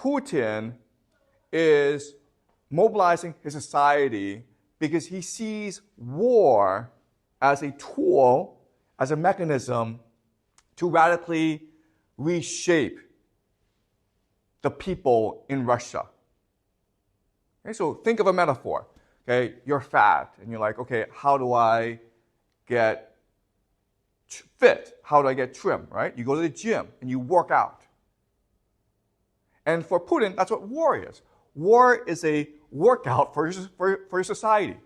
Putin is mobilizing his society because he sees war as a tool, as a mechanism to radically reshape the people in Russia. Okay, so think of a metaphor. Okay, you're fat, and you're like, okay, how do I get fit? How do I get trim, right? You go to the gym, and you work out. And for Putin, that's what war is. War is a workout for your society.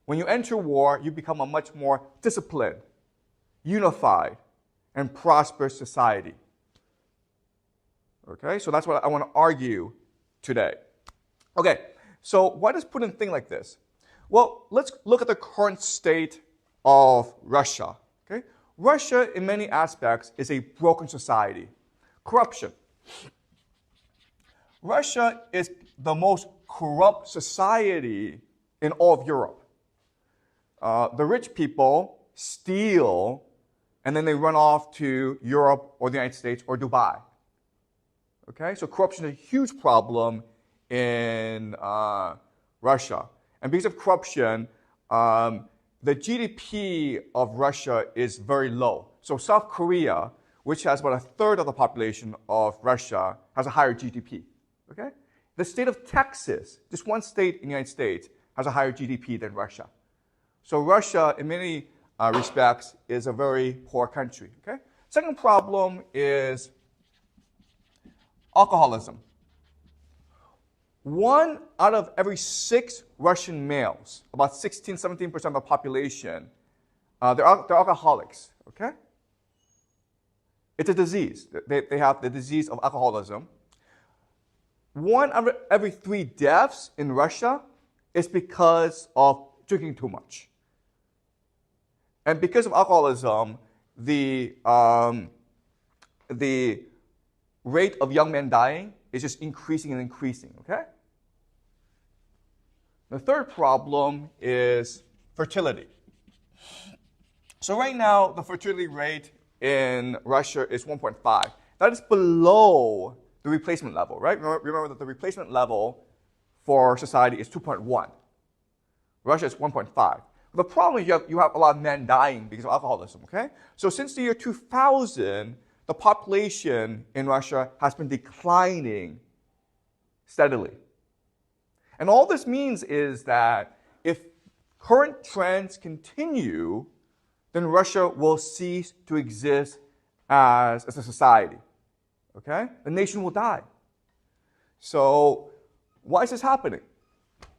When you enter war, you become a much more disciplined, unified, and prosperous society. Okay, so that's what I want to argue today. Okay, so why does Putin think like this? Well, let's look at the current state of Russia. Okay, Russia, in many aspects, is a broken society. Corruption. Russia is the most corrupt society in all of Europe. The rich people steal, and then they run off to Europe or the United States or Dubai. Okay, so corruption is a huge problem in Russia. And because of corruption, the GDP of Russia is very low. So South Korea, which has about a third of the population of Russia, has a higher GDP. Okay? The state of Texas, just one state in the United States, has a higher GDP than Russia. So Russia, in many respects, is a very poor country. Okay? Second problem is alcoholism. 1 out of every 6 Russian males, about 16-17% of the population, they're alcoholics. Okay? It's a disease. They have the disease of alcoholism. 1 out of every 3 deaths in Russia is because of drinking too much. And because of alcoholism, the rate of young men dying is just increasing and increasing, okay? The third problem is fertility. So right now, the fertility rate in Russia is 1.5. That is below the replacement level, right? Remember that the replacement level for society is 2.1. Russia is 1.5. The problem is you have a lot of men dying because of alcoholism, okay? So since the year 2000, the population in Russia has been declining steadily. And all this means is that if current trends continue, then Russia will cease to exist as a society. Okay? The nation will die. So why is this happening?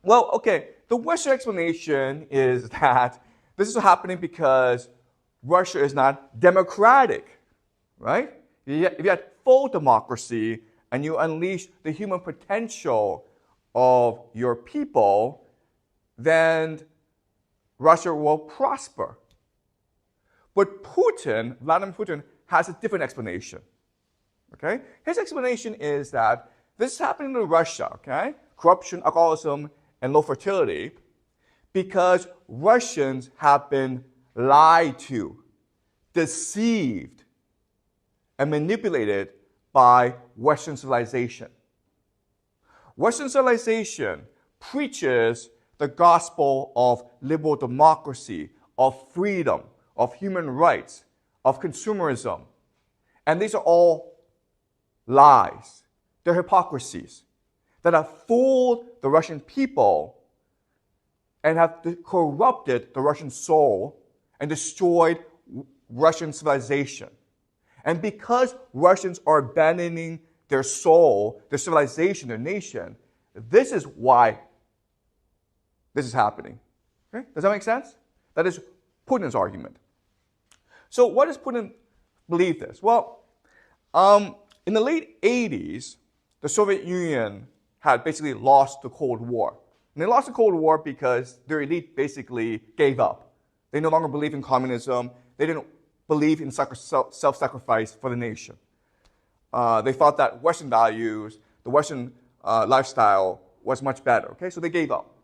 Well, okay, the Western explanation is that this is happening because Russia is not democratic, right? If you had full democracy and you unleash the human potential of your people, then Russia will prosper. But Vladimir Putin, has a different explanation. Okay? His explanation is that this is happening in Russia, okay? Corruption, alcoholism, and low fertility, because Russians have been lied to, deceived, and manipulated by Western civilization. Western civilization preaches the gospel of liberal democracy, of freedom, of human rights, of consumerism. And these are all lies. They're hypocrisies that have fooled the Russian people and have corrupted the Russian soul and destroyed Russian civilization. And because Russians are abandoning their soul, their civilization, their nation, this is why this is happening. Okay? Does that make sense? That is Putin's argument. So why does Putin believe this? Well, in the late 80s, the Soviet Union had basically lost the Cold War. And they lost the Cold War because their elite basically gave up. They no longer believed in communism. They didn't believe in self-sacrifice for the nation. They thought that Western values, the Western lifestyle was much better. Okay, so they gave up.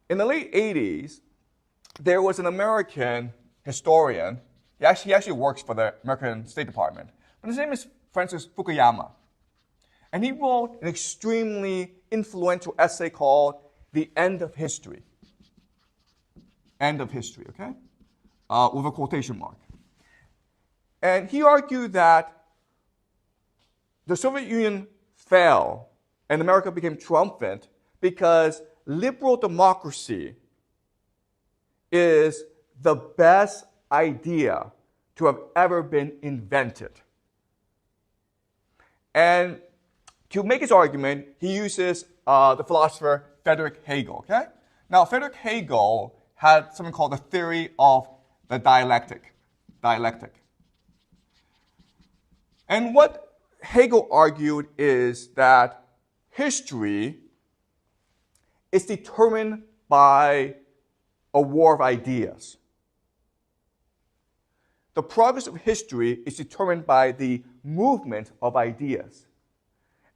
In the late 80s, there was an American historian. He actually works for the American State Department. But his name is Francis Fukuyama. And he wrote an extremely influential essay called The End of History. End of history, okay? With a quotation mark. And he argued that the Soviet Union fell and America became triumphant because liberal democracy is the best idea to have ever been invented. And to make his argument, he uses the philosopher Friedrich Hegel, okay? Now, Friedrich Hegel had something called the theory of the dialectic. And what Hegel argued is that history is determined by a war of ideas. The progress of history is determined by the movement of ideas.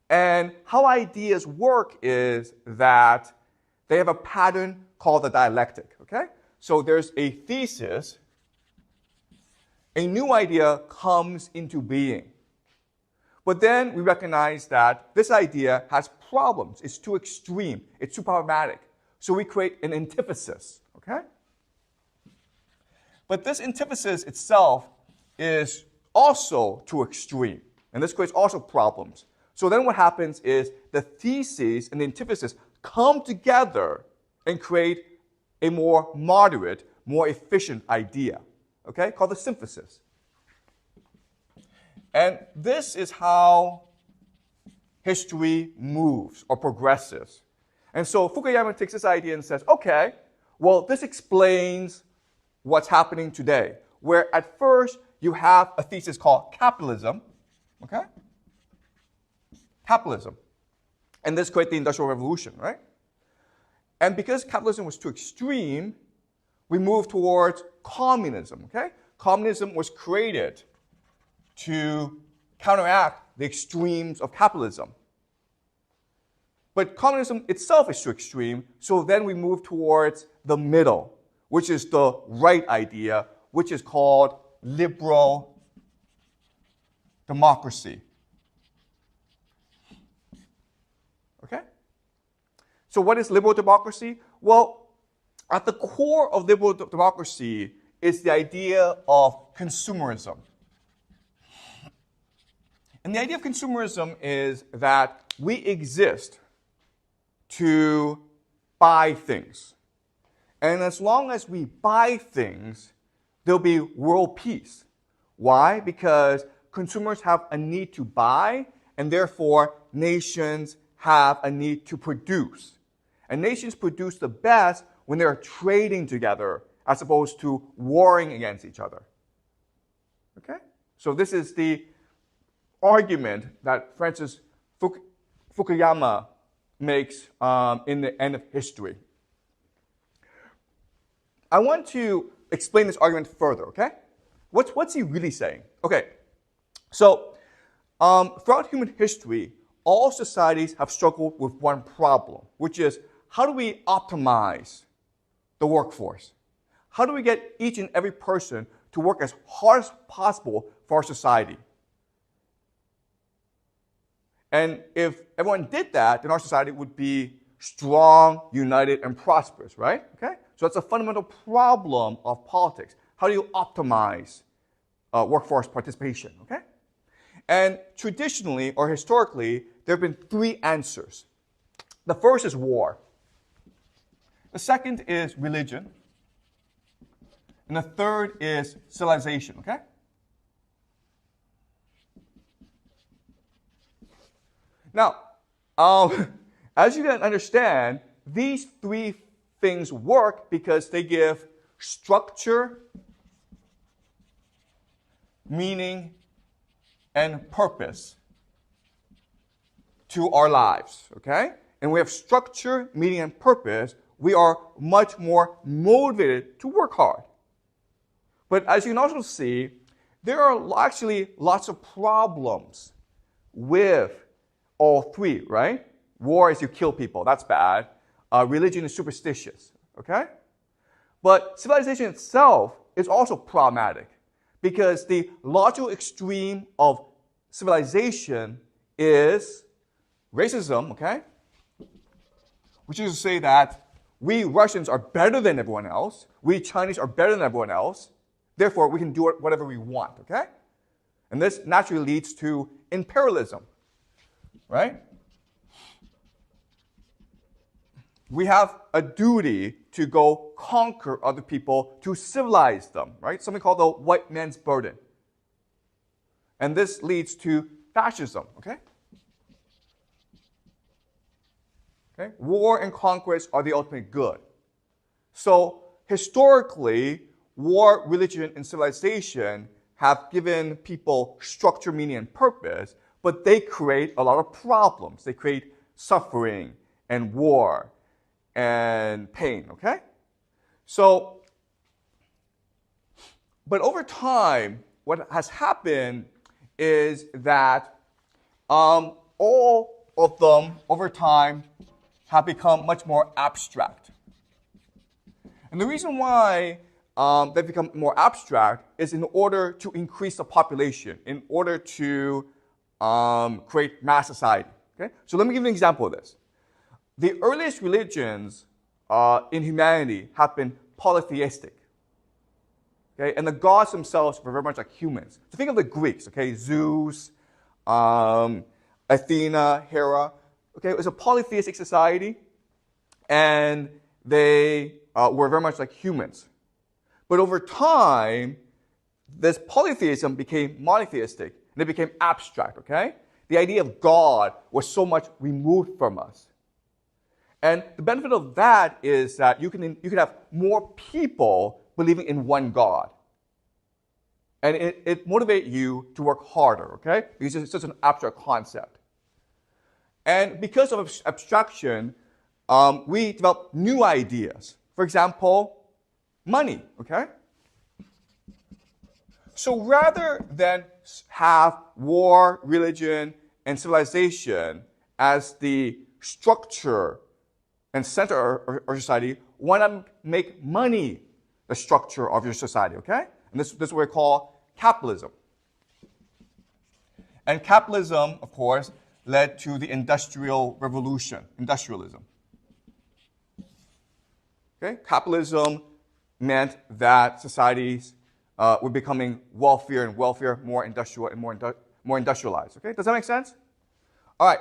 And how ideas work is that they have a pattern called the dialectic, okay? So there's a thesis, a new idea comes into being. But then we recognize that this idea has problems. It's too extreme. It's too problematic. So we create an antithesis, okay? But this antithesis itself is also too extreme. And this creates also problems. So then what happens is the thesis and the antithesis come together and create a more moderate, more efficient idea, okay, called the synthesis. And this is how history moves or progresses. And so Fukuyama takes this idea and says, okay, well, this explains what's happening today, where at first you have a thesis called capitalism, okay? Capitalism. And this created the Industrial Revolution, right? And because capitalism was too extreme, we moved towards communism, okay? Communism was created to counteract the extremes of capitalism. But communism itself is too extreme, so then we move towards the middle, which is the right idea, which is called liberal democracy. Okay? So what is liberal democracy? Well, at the core of liberal democracy is the idea of consumerism. And the idea of consumerism is that we exist to buy things. And as long as we buy things, there'll be world peace. Why? Because consumers have a need to buy, and therefore nations have a need to produce. And nations produce the best when they're trading together as opposed to warring against each other. Okay? So this is the argument that Francis Fukuyama makes in The End of History. I want to explain this argument further, okay? What's he really saying? Okay, so throughout human history, all societies have struggled with one problem, which is how do we optimize the workforce? How do we get each and every person to work as hard as possible for our society? And if everyone did that, then our society would be strong, united, and prosperous, right? Okay? So that's a fundamental problem of politics. How do you optimize workforce participation, okay? And traditionally, or historically, there have been three answers. The first is war. The second is religion. And the third is civilization, okay? Now, as you can understand, these three things work because they give structure, meaning, and purpose to our lives, okay? And we have structure, meaning, and purpose. We are much more motivated to work hard. But as you can also see, there are actually lots of problems with all three, right? War is you kill people, that's bad. Religion is superstitious, okay? But civilization itself is also problematic because the logical extreme of civilization is racism, okay? Which is to say that we Russians are better than everyone else. We Chinese are better than everyone else. Therefore, we can do whatever we want, okay? And this naturally leads to imperialism, right? We have a duty to go conquer other people, to civilize them, right? Something called the white man's burden. And this leads to fascism, okay? Okay? War and conquest are the ultimate good. So historically, war, religion, and civilization have given people structure, meaning, and purpose, but they create a lot of problems. They create suffering and war and pain, okay? So, but over time, what has happened is that all of them, over time, have become much more abstract. And the reason why they've become more abstract is in order to increase the population, in order to create mass society. Okay? So let me give you an example of this. The earliest religions in humanity have been polytheistic. Okay? And the gods themselves were very much like humans. So think of the Greeks, okay? Zeus, Athena, Hera. Okay? It was a polytheistic society, and they were very much like humans. But over time, this polytheism became monotheistic, and it became abstract, okay? The idea of God was so much removed from us. And the benefit of that is that you can have more people believing in one God. And it motivates you to work harder, okay? Because it's just an abstract concept. And because of abstraction, we develop new ideas. For example, money, okay? So rather than have war, religion, and civilization as the structure and center of our society, why not make money the structure of your society, okay? And this is what we call capitalism. And capitalism, of course, led to the Industrial Revolution, industrialism. Okay? Capitalism meant that societies were becoming wealthier and wealthier, more industrial and more industrialized. Okay? Does that make sense? All right.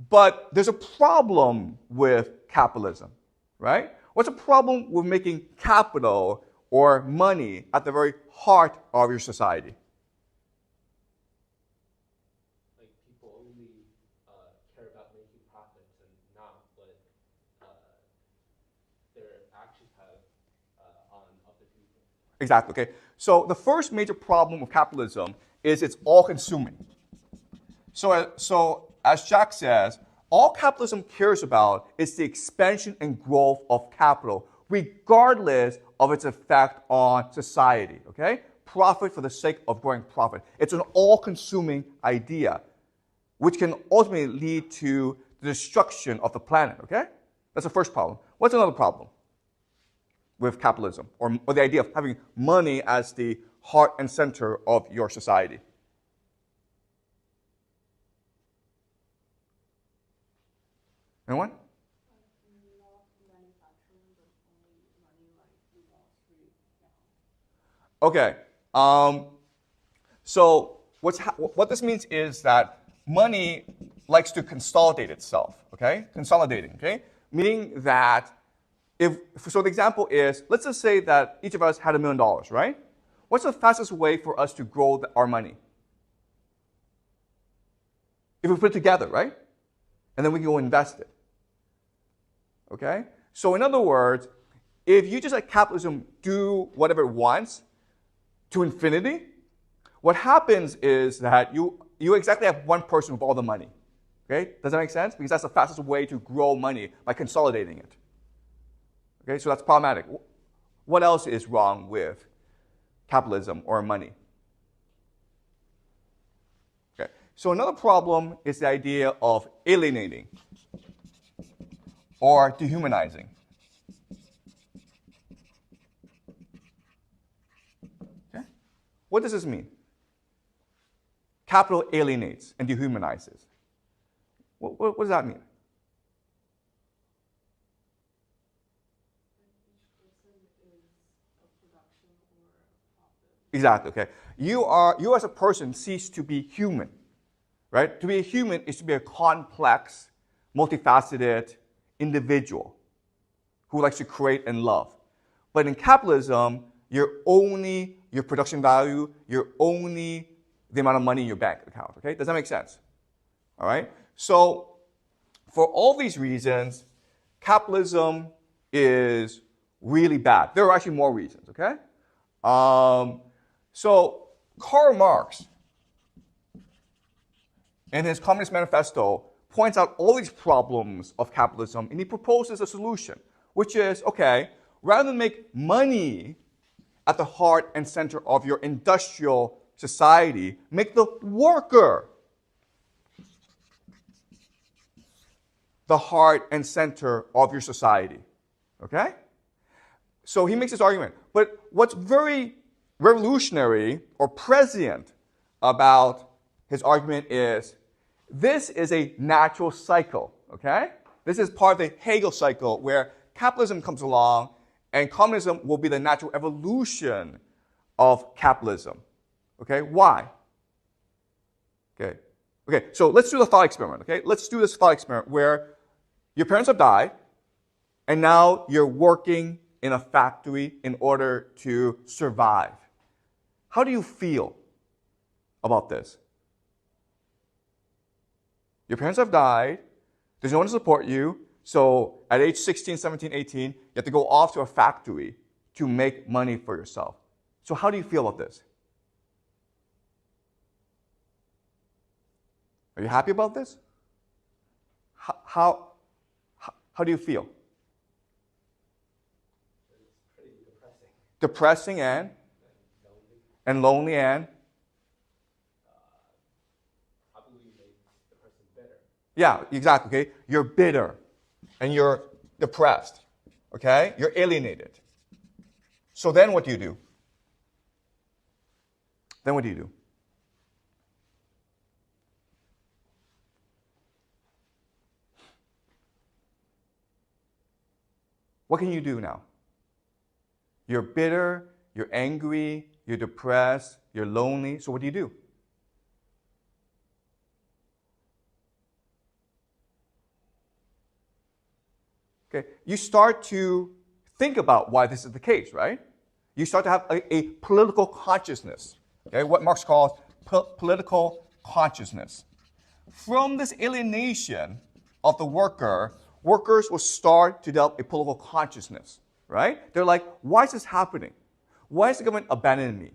But there's a problem with capitalism, right? What's the problem with making capital or money at the very heart of your society? Like people only care about making profits and not what their actions have on other people. Exactly, okay. So the first major problem with capitalism is it's all-consuming. So as Jack says, all capitalism cares about is the expansion and growth of capital, regardless of its effect on society, okay? Profit for the sake of growing profit. It's an all-consuming idea, which can ultimately lead to the destruction of the planet, okay? That's the first problem. What's another problem with capitalism, or the idea of having money as the heart and center of your society? Anyone? Okay. So what this means is that money likes to consolidate itself. Okay, consolidating. Okay, meaning that so the example is, let's just say that each of us had $1 million, right? What's the fastest way for us to grow our money? If we put it together, right? And then we can go invest it. Okay? So in other words, if you just let capitalism do whatever it wants to infinity, what happens is that you exactly have one person with all the money. Okay? Does that make sense? Because that's the fastest way to grow money, by consolidating it. Okay? So that's problematic. What else is wrong with capitalism or money? Okay. So another problem is the idea of alienating or dehumanizing. Okay? What does this mean? Capital alienates and dehumanizes. What does that mean? Exactly, okay. You as a person cease to be human, right? To be a human is to be a complex, multifaceted individual who likes to create and love. But in capitalism, you're only your production value, you're only the amount of money in your bank account, okay? Does that make sense? All right? So for all these reasons, capitalism is really bad. There are actually more reasons, okay? So Karl Marx, in his Communist Manifesto, points out all these problems of capitalism, and he proposes a solution, which is, okay, rather than make money at the heart and center of your industrial society, make the worker the heart and center of your society, okay? So he makes this argument. But what's very revolutionary or prescient about his argument is this is a natural cycle, okay? This is part of the Hegel cycle where capitalism comes along and communism will be the natural evolution of capitalism. Okay, why? Okay, so let's do the thought experiment, okay? Let's do this thought experiment where your parents have died and now you're working in a factory in order to survive. How do you feel about this? Your parents have died, there's no one to support you, so at age 16, 17, 18, you have to go off to a factory to make money for yourself. So how do you feel about this? Are you happy about this? How do you feel? It's pretty depressing. Depressing and lonely and probably makes the person bitter. yeah, exactly. Okay, you're bitter and you're depressed. Okay, you're alienated. So then, what do you do? Then what do you do? What can you do now? You're bitter, you're angry, you're depressed, you're lonely. So what do you do? Okay, you start to think about why this is the case, right? You start to have a political consciousness. Okay, what Marx calls political consciousness. From this alienation of the worker, workers will start to develop a political consciousness, right? They're like, why is this happening? Why has the government abandoned me?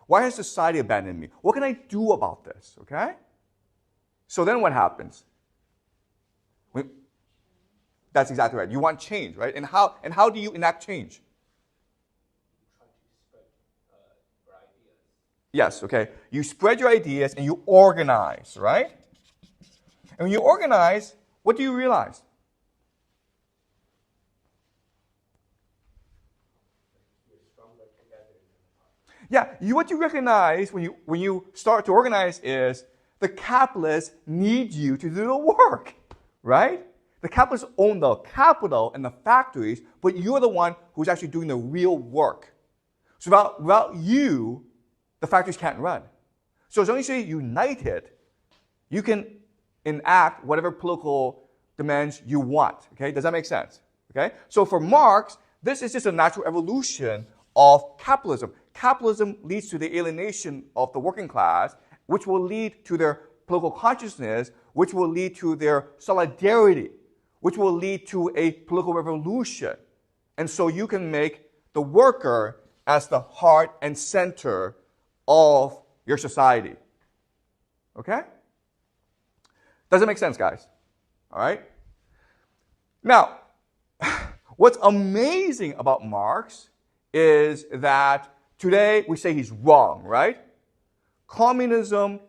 Why has society abandoned me? What can I do about this, okay? So then what happens? That's exactly right. You want change, right? And how do you enact change? Try to spread your ideas. Yes, okay. You spread your ideas and you organize, right? And when you organize, what do you realize? You're stronger together. Yeah, what you recognize when you start to organize is the capitalists need you to do the work, right? The capitalists own the capital and the factories, but you're the one who's actually doing the real work. So without you, the factories can't run. So as long as you're united, you can enact whatever political demands you want. Okay, does that make sense? Okay, so for Marx, this is just a natural evolution of capitalism. Capitalism leads to the alienation of the working class, which will lead to their political consciousness, which will lead to their solidarity, which will lead to a political revolution. And so you can make the worker as the heart and center of your society. Okay? Does it make sense, guys? All right? Now, what's amazing about Marx is that today we say he's wrong, right? Communism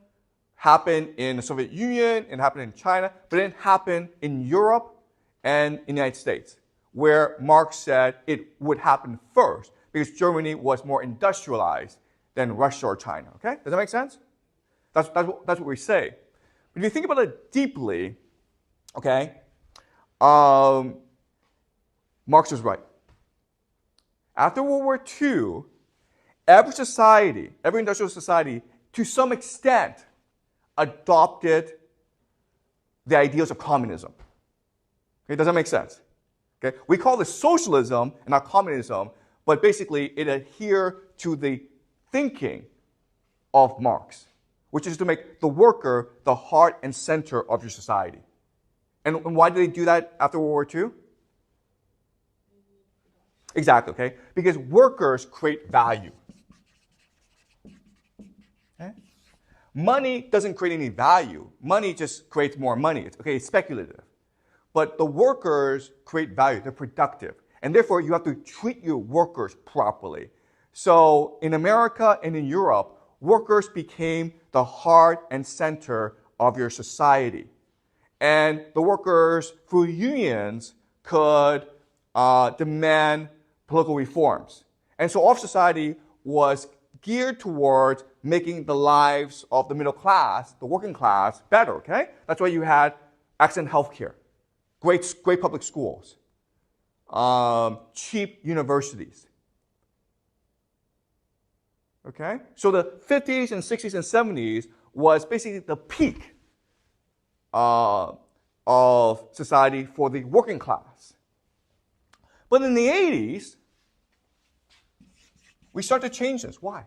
happened in the Soviet Union, it happened in China, but it didn't happen in Europe and in the United States, where Marx said it would happen first because Germany was more industrialized than Russia or China. Okay? Does that make sense? That's what we say. But if you think about it deeply, Okay? Marx was right. After World War II, every society, every industrial society, to some extent, adopted the ideals of communism. Okay, does that make sense? Okay, we call this socialism and not communism, but basically it adhered to the thinking of Marx, which is to make the worker the heart and center of your society. And why did they do that after World War II? Exactly, okay? Because workers create value. Okay? Money doesn't create any value. Money just creates more money. It's speculative. But the workers create value. They're productive. And therefore, you have to treat your workers properly. So in America and in Europe, workers became the heart and center of your society. And the workers, through unions, could demand political reforms. And so all of society was geared towards making the lives of the middle class, the working class, better, okay? That's why you had excellent healthcare, great public schools, cheap universities. Okay? So the 50s and 60s and 70s was basically the peak of society for the working class. But in the 80s, we start to change this. Why?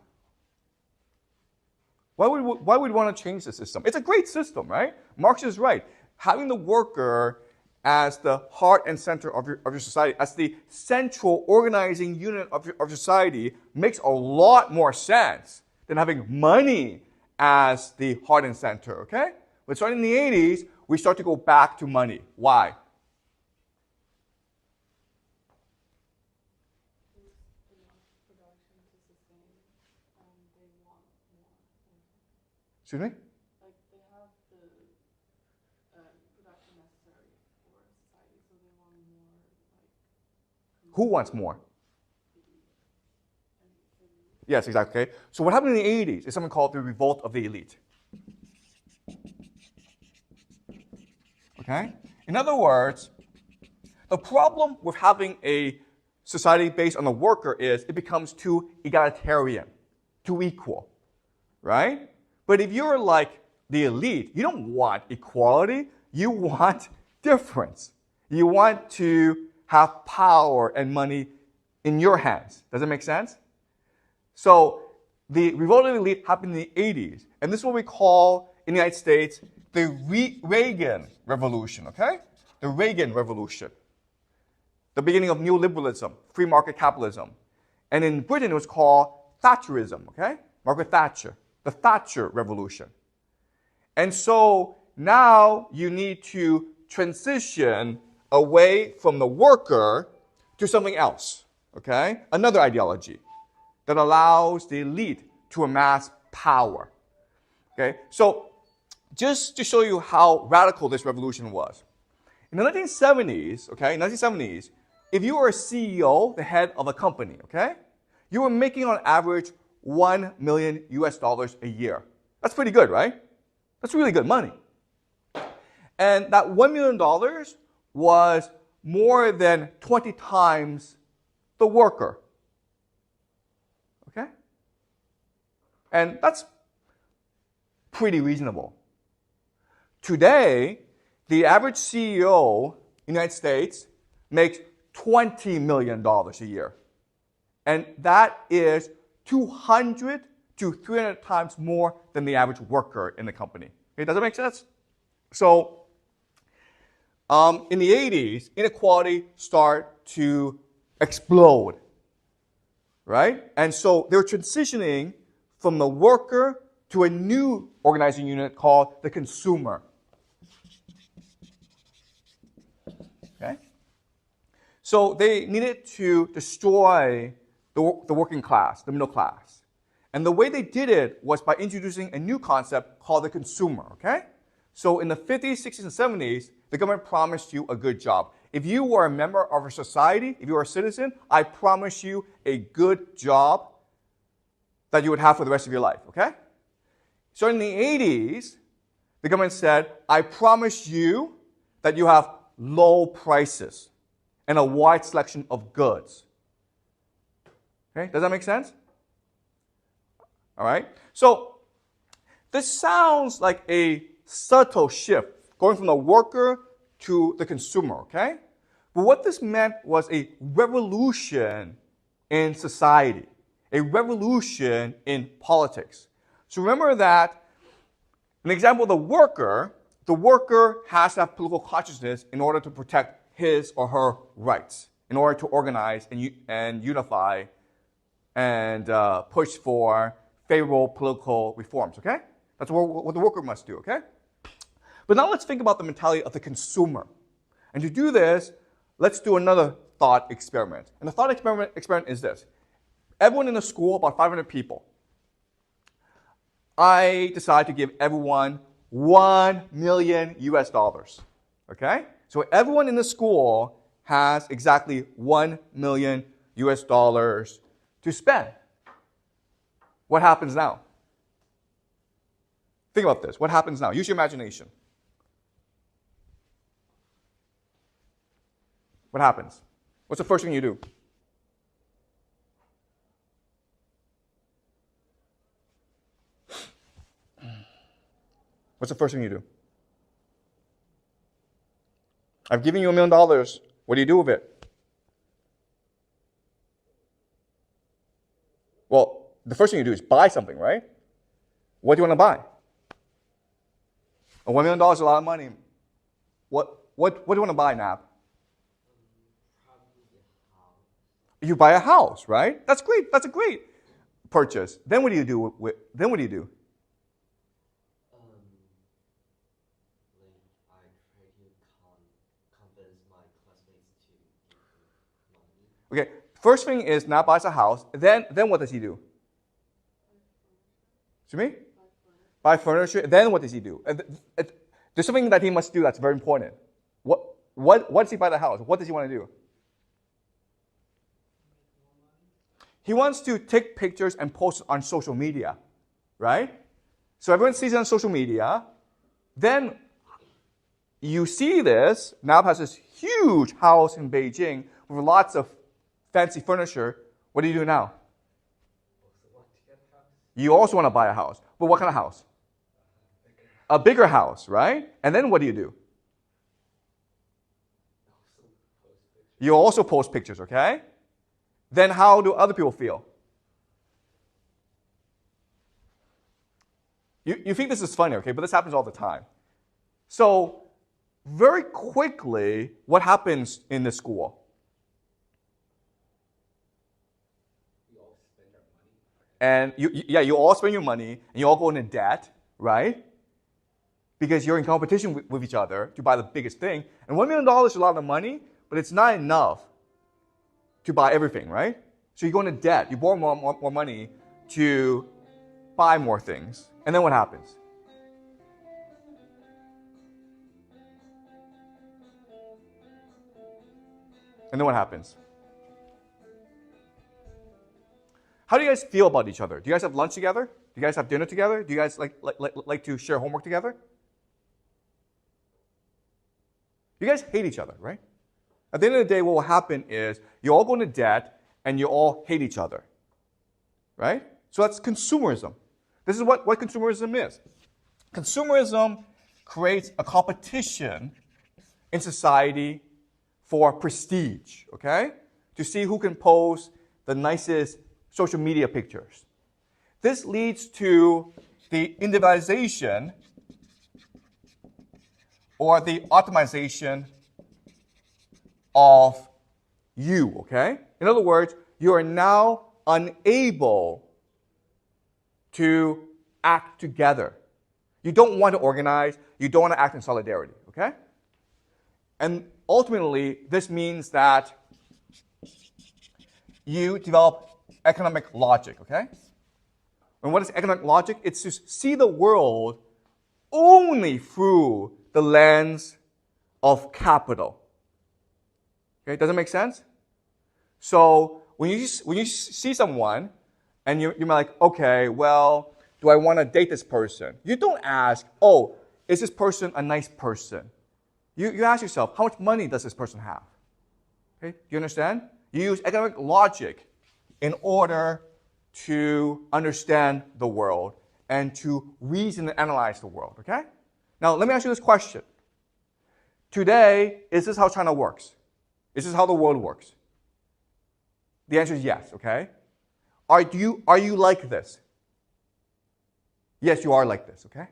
Why would we want to change the system? It's a great system, right? Marx is right. Having the worker as the heart and center of your society, as the central organizing unit of your society, makes a lot more sense than having money as the heart and center, okay? But starting in the 80s, we start to go back to money. Why? Excuse me? Like they have the production necessary for society, so they want more. Like, who wants more? Yes, exactly. Okay. So what happened in the 80s is something called the revolt of the elite. Okay? In other words, the problem with having a society based on the worker is it becomes too egalitarian, too equal, right? But if you're like the elite, you don't want equality, you want difference. You want to have power and money in your hands. Does that make sense? So the revolt of the elite happened in the 80s, and this is what we call in the United States the Reagan Revolution, okay? The Reagan Revolution. The beginning of neoliberalism, free market capitalism. And in Britain, it was called Thatcherism, okay? Margaret Thatcher, the Thatcher Revolution. And so now you need to transition away from the worker to something else, okay? Another ideology that allows the elite to amass power, okay? So just to show you how radical this revolution was. In the 1970s, okay, if you were a CEO, the head of a company, okay, you were making on average $1 million a year. That's pretty good, right? That's really good money. And that $1 million was more than 20 times the worker. Okay? And that's pretty reasonable. Today, the average CEO in the United States makes $20 million a year. And that is 200 to 300 times more than the average worker in the company. Okay, does that make sense? So, in the 80s, inequality started to explode, right? And so they were transitioning from the worker to a new organizing unit called the consumer. Okay? So they needed to destroy the working class, the middle class. And the way they did it was by introducing a new concept called the consumer, okay? So in the 50s, 60s, and 70s, the government promised you a good job. If you were a member of a society, if you were a citizen, I promise you a good job that you would have for the rest of your life, okay? So in the 80s, the government said, I promise you that you have low prices and a wide selection of goods. Okay, does that make sense? All right. So this sounds like a subtle shift going from the worker to the consumer, okay? But what this meant was a revolution in society, a revolution in politics. So remember that an example of the worker has to have political consciousness in order to protect his or her rights, in order to organize and unify and push for favorable political reforms, okay? That's what the worker must do, okay? But now let's think about the mentality of the consumer. And to do this, let's do another thought experiment. And the thought experiment is this. Everyone in the school, about 500 people, I decide to give everyone $1 million US dollars, okay? So everyone in the school has exactly $1 million US dollars to spend. What happens now? Think about this. What happens now? Use your imagination. What happens? What's the first thing you do? What's the first thing you do? I've given you $1 million. What do you do with it? Well, the first thing you do is buy something, right? What do you want to buy? $1 million is a lot of money. What do you want to buy, Nab? You buy a house, right? That's great. That's a great purchase. Then what do you do? Then what do you do? I try to convince my classmates to give me money. Okay. First thing is Nab buys a house. Then what does he do? Excuse me? Buy furniture. Then what does he do? There's something that he must do that's very important. What does he buy the house? What does he want to do? He wants to take pictures and post it on social media, right? So everyone sees it on social media. Then you see this. Nab has this huge house in Beijing with lots of fancy furniture. What do you do now? You also want to buy a house. But what kind of house? A bigger house, right? And then what do you do? You also post pictures, okay? Then how do other people feel? You think this is funny, okay? But this happens all the time. So very quickly, what happens in the school? We all spend our money. And you all spend your money, and you all go into debt, right? Because you're in competition with each other to buy the biggest thing. And $1 million is a lot of money, but it's not enough to buy everything, right? So you go into debt. You borrow more money to buy more things. And then what happens? And then what happens? How do you guys feel about each other? Do you guys have lunch together? Do you guys have dinner together? Do you guys like to share homework together? You guys hate each other, right? At the end of the day, what will happen is you all go into debt and you all hate each other, right? So that's consumerism. This is what consumerism is. Consumerism creates a competition in society for prestige, okay? To see who can post the nicest social media pictures. This leads to the individualization or the optimization of you, okay? In other words, you are now unable to act together. You don't want to organize. You don't want to act in solidarity, okay? And ultimately, this means that you develop economic logic, okay? And what is economic logic? It's to see the world only through the lens of capital. Okay, does that make sense? So when you see someone and you're like, okay, well, do I want to date this person? You don't ask, oh, is this person a nice person? You ask yourself, how much money does this person have? Okay, do you understand? You use economic logic in order to understand the world and to reason and analyze the world, okay? Now, let me ask you this question. Today, is this how China works? Is this how the world works? The answer is yes, okay? Are you like this? Yes, you are like this, okay?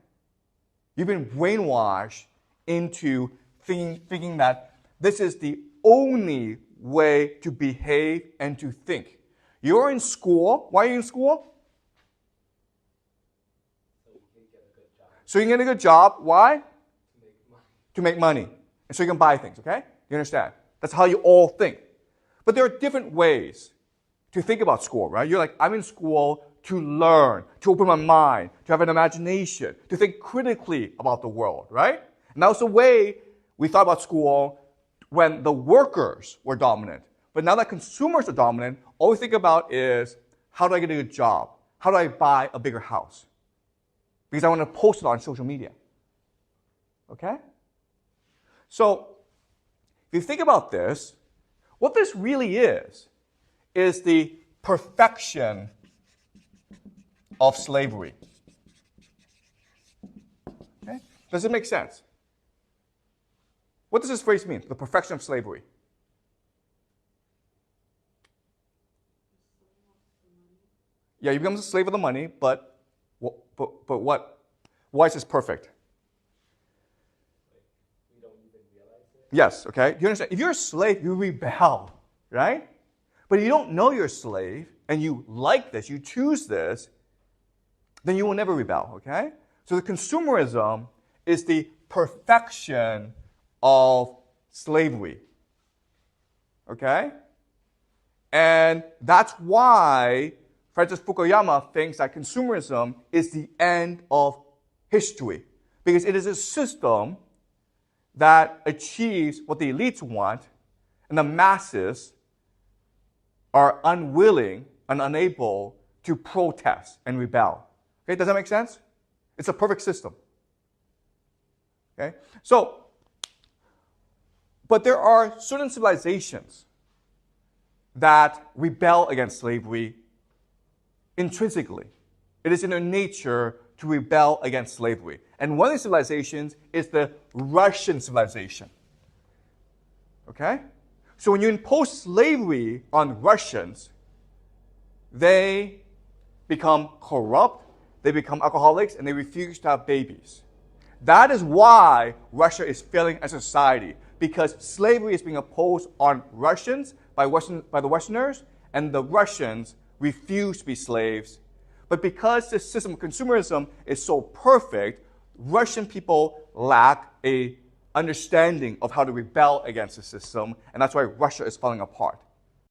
You've been brainwashed into thinking that this is the only way to behave and to think. You're in school. Why are you in school? So you can get a good job. Why? To make money. And so you can buy things, okay? You understand? That's how you all think. But there are different ways to think about school, right? You're like, I'm in school to learn, to open my mind, to have an imagination, to think critically about the world, right? And that was the way we thought about school when the workers were dominant. But now that consumers are dominant, all we think about is, how do I get a good job? How do I buy a bigger house? Because I want to post it on social media. Okay? So, if you think about this, what this really is the perfection of slavery. Okay? Does it make sense? What does this phrase mean? The perfection of slavery. Yeah, you become a slave of the money, but what? Why is this perfect? We don't even realize it. Yes, okay? You understand? If you're a slave, you rebel, right? But if you don't know you're a slave, and you like this, you choose this, then you will never rebel, okay? So the consumerism is the perfection of slavery, okay? And that's why Francis Fukuyama thinks that consumerism is the end of history, because it is a system that achieves what the elites want, and the masses are unwilling and unable to protest and rebel. Okay, does that make sense? It's a perfect system. Okay, so, but there are certain civilizations that rebel against slavery intrinsically. It is in their nature to rebel against slavery. And one of these civilizations is the Russian civilization. Okay? So when you impose slavery on Russians, they become corrupt, they become alcoholics, and they refuse to have babies. That is why Russia is failing as a society, because slavery is being imposed on Russians by the Westerners, and the Russians refuse to be slaves. But because this system of consumerism is so perfect, Russian people lack a understanding of how to rebel against the system, and that's why Russia is falling apart.